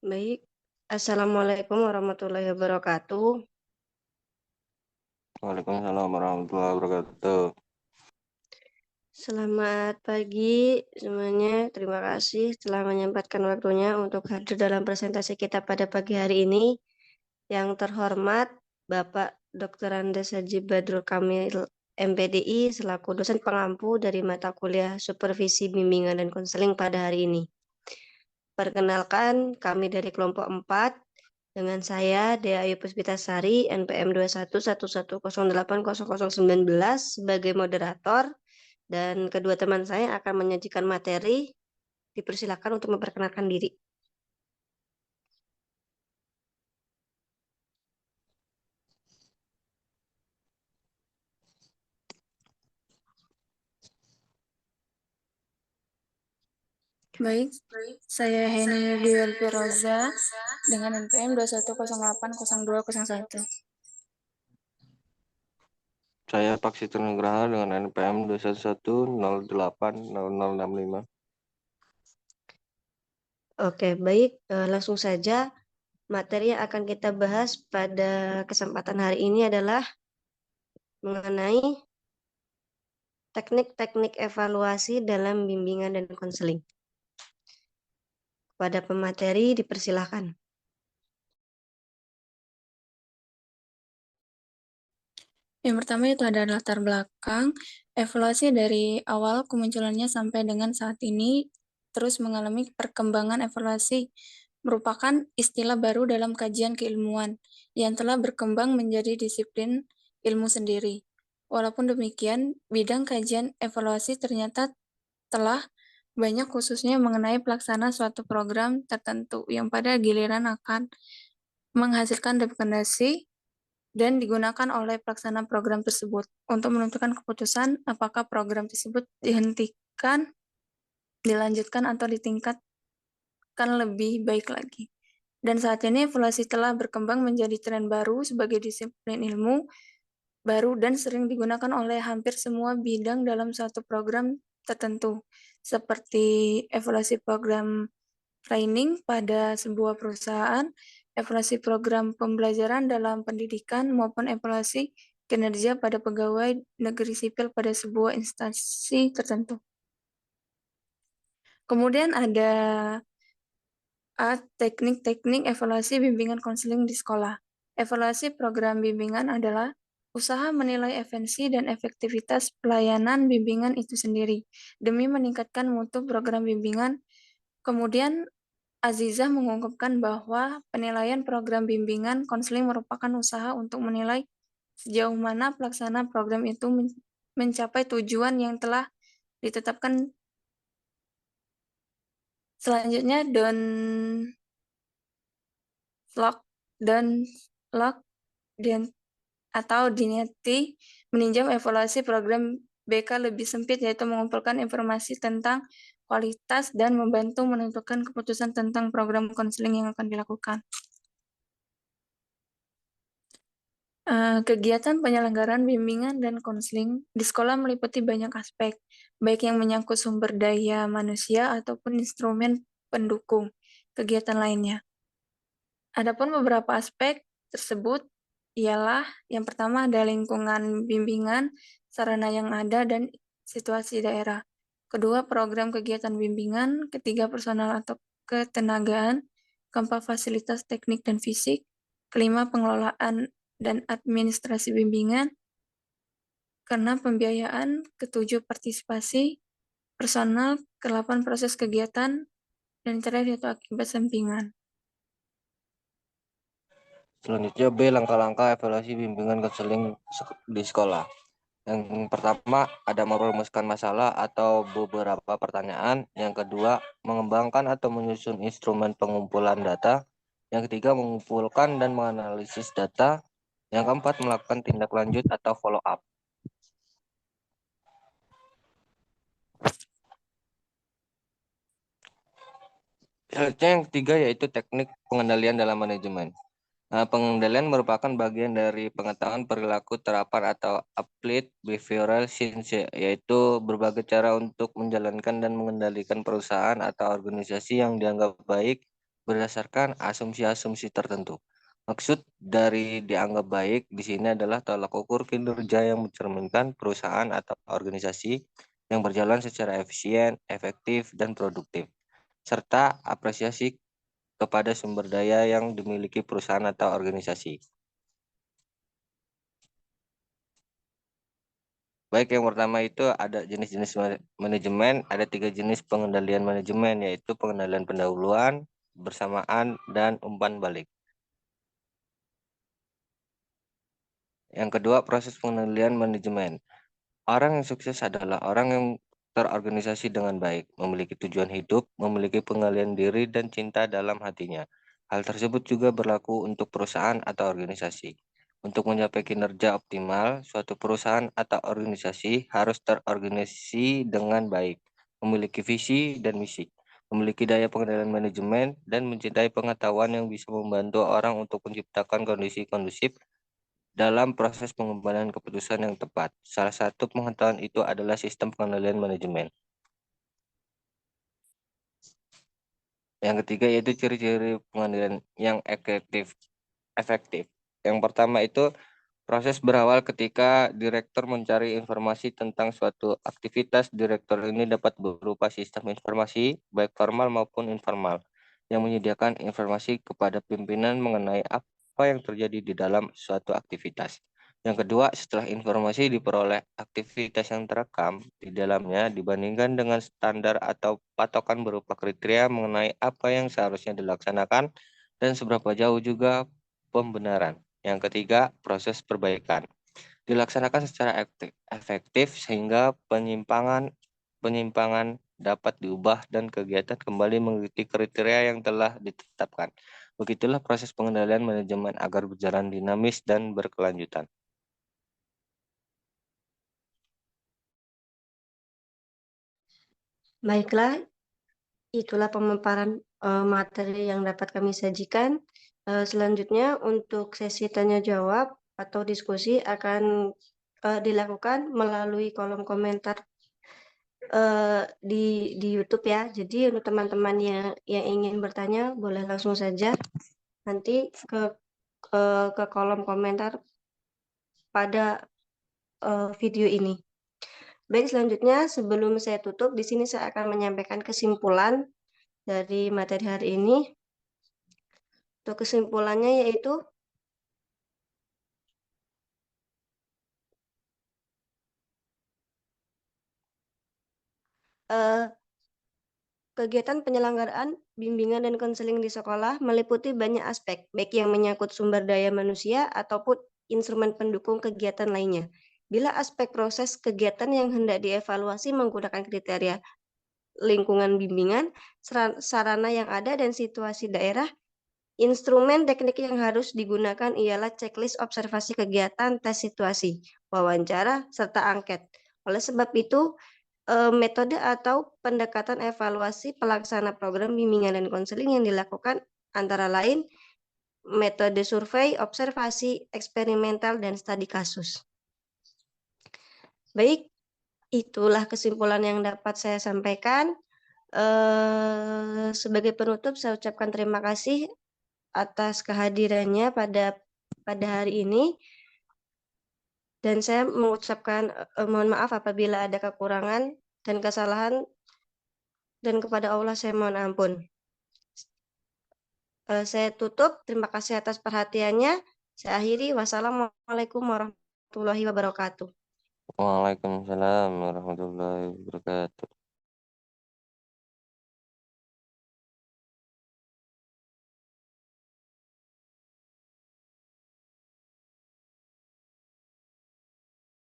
Baik. Assalamualaikum warahmatullahi wabarakatuh. Waalaikumsalam warahmatullahi wabarakatuh. Selamat pagi semuanya. Terima kasih telah menyempatkan waktunya untuk hadir dalam presentasi kita pada pagi hari ini. Yang terhormat Bapak Dr. Andes Haji Badrul Kamil MPDI selaku dosen pengampu dari mata kuliah Supervisi Bimbingan dan Konseling pada hari ini. Perkenalkan, kami dari kelompok 4 dengan saya Dea Ayu Puspitasari NPM 2111080019 sebagai moderator dan kedua teman saya akan menyajikan materi. Dipersilakan untuk memperkenalkan diri. Baik, saya Heni Diel Firoza dengan NPM 21080201. Saya Pak Siti Nugraha dengan NPM 211080065. Oke, baik. Langsung saja. Materi yang akan kita bahas pada kesempatan hari ini adalah mengenai teknik-teknik evaluasi dalam bimbingan dan konseling. Kepada pemateri dipersilakan. Yang pertama itu ada latar belakang, evaluasi dari awal kemunculannya sampai dengan saat ini, terus mengalami perkembangan evaluasi, merupakan istilah baru dalam kajian keilmuan yang telah berkembang menjadi disiplin ilmu sendiri. Walaupun demikian, bidang kajian evaluasi ternyata telah banyak khususnya mengenai pelaksanaan suatu program tertentu yang pada giliran akan menghasilkan rekomendasi dan digunakan oleh pelaksana program tersebut untuk menentukan keputusan apakah program tersebut dihentikan, dilanjutkan, atau ditingkatkan lebih baik lagi. Dan saat ini evaluasi telah berkembang menjadi tren baru sebagai disiplin ilmu baru dan sering digunakan oleh hampir semua bidang dalam suatu program tertentu, seperti evaluasi program training pada sebuah perusahaan, evaluasi program pembelajaran dalam pendidikan, maupun evaluasi kinerja pada pegawai negeri sipil pada sebuah instansi tertentu. Kemudian ada teknik-teknik evaluasi bimbingan konseling di sekolah. Evaluasi program bimbingan adalah usaha menilai esensi dan efektivitas pelayanan bimbingan itu sendiri demi meningkatkan mutu program bimbingan. Kemudian Azizah mengungkapkan bahwa penilaian program bimbingan konseling merupakan usaha untuk menilai sejauh mana pelaksana program itu mencapai tujuan yang telah ditetapkan. Selanjutnya, Don Lock atau Dineti meninjau evaluasi program BK lebih sempit, yaitu mengumpulkan informasi tentang kualitas dan membantu menentukan keputusan tentang program konseling yang akan dilakukan. Kegiatan penyelenggaraan bimbingan dan konseling di sekolah meliputi banyak aspek, baik yang menyangkut sumber daya manusia ataupun instrumen pendukung kegiatan lainnya. Adapun beberapa aspek tersebut ialah yang pertama ada lingkungan bimbingan, sarana yang ada, dan situasi daerah. Kedua, program kegiatan bimbingan. Ketiga, personal atau ketenagaan. Keempat, fasilitas teknik dan fisik. Kelima, pengelolaan dan administrasi bimbingan. Keenam, pembiayaan. Ketujuh, partisipasi personal. Kedelapan, proses kegiatan. Dan terakhir itu akibat sampingan. Selanjutnya B, langkah-langkah evaluasi bimbingan konseling di sekolah. Yang pertama ada merumuskan masalah atau beberapa pertanyaan. Yang kedua mengembangkan atau menyusun instrumen pengumpulan data. Yang ketiga mengumpulkan dan menganalisis data. Yang keempat melakukan tindak lanjut atau follow up. Selanjutnya yang ketiga yaitu teknik pengendalian dalam manajemen. Pengendalian merupakan bagian dari pengetahuan perilaku terapan atau applied behavioral science, yaitu berbagai cara untuk menjalankan dan mengendalikan perusahaan atau organisasi yang dianggap baik berdasarkan asumsi-asumsi tertentu. Maksud dari dianggap baik di sini adalah tolak ukur kinerja yang mencerminkan perusahaan atau organisasi yang berjalan secara efisien, efektif, dan produktif, serta apresiasi kepada sumber daya yang dimiliki perusahaan atau organisasi. Baik, yang pertama itu ada jenis-jenis manajemen, ada 3 jenis pengendalian manajemen, yaitu pengendalian pendahuluan, bersamaan, dan umpan balik. Yang kedua, proses pengendalian manajemen. Orang yang sukses adalah orang yang terorganisasi dengan baik, memiliki tujuan hidup, memiliki pengendalian diri, dan cinta dalam hatinya. Hal tersebut juga berlaku untuk perusahaan atau organisasi. Untuk mencapai kinerja optimal, suatu perusahaan atau organisasi harus terorganisasi dengan baik, memiliki visi dan misi, memiliki daya pengendalian manajemen, dan mencintai pengetahuan yang bisa membantu orang untuk menciptakan kondisi kondusif dalam proses pengembangan keputusan yang tepat. Salah satu pengetahuan itu adalah sistem pengendalian manajemen. Yang ketiga yaitu ciri-ciri pengendalian yang efektif. Yang pertama itu proses berawal ketika direktur mencari informasi tentang suatu aktivitas. Direktur ini dapat berupa sistem informasi, baik formal maupun informal, yang menyediakan informasi kepada pimpinan mengenai apa yang terjadi di dalam suatu aktivitas. Yang kedua, setelah informasi diperoleh, aktivitas yang terekam di dalamnya dibandingkan dengan standar atau patokan berupa kriteria mengenai apa yang seharusnya dilaksanakan dan seberapa jauh juga pembenaran. Yang ketiga, proses perbaikan dilaksanakan secara efektif sehingga penyimpangan dapat diubah dan kegiatan kembali mengikuti kriteria yang telah ditetapkan. Begitulah proses pengendalian manajemen agar berjalan dinamis dan berkelanjutan. Baiklah, itulah pemaparan materi yang dapat kami sajikan. Selanjutnya untuk sesi tanya jawab atau diskusi akan dilakukan melalui kolom komentar di YouTube ya. Jadi untuk teman-teman yang ingin bertanya boleh langsung saja nanti ke kolom komentar pada video ini. Baik, selanjutnya sebelum saya tutup, di sini saya akan menyampaikan kesimpulan dari materi hari ini. Untuk kesimpulannya yaitu kegiatan penyelenggaraan bimbingan dan konseling di sekolah meliputi banyak aspek, baik yang menyangkut sumber daya manusia ataupun instrumen pendukung kegiatan lainnya. Bila aspek proses kegiatan yang hendak dievaluasi menggunakan kriteria lingkungan bimbingan, sarana yang ada, dan situasi daerah, instrumen teknik yang harus digunakan ialah checklist observasi kegiatan, tes situasi, wawancara, serta angket. Oleh sebab itu, metode atau pendekatan evaluasi pelaksana program bimbingan dan konseling yang dilakukan antara lain metode survei, observasi, eksperimental, dan studi kasus. Baik, itulah kesimpulan yang dapat saya sampaikan. Sebagai penutup, saya ucapkan terima kasih atas kehadirannya pada hari ini. Dan saya mengucapkan mohon maaf apabila ada kekurangan dan kesalahan, dan kepada Allah saya mohon ampun. Saya tutup, terima kasih atas perhatiannya. Saya akhiri, wassalamualaikum warahmatullahi wabarakatuh. Waalaikumsalam warahmatullahi wabarakatuh.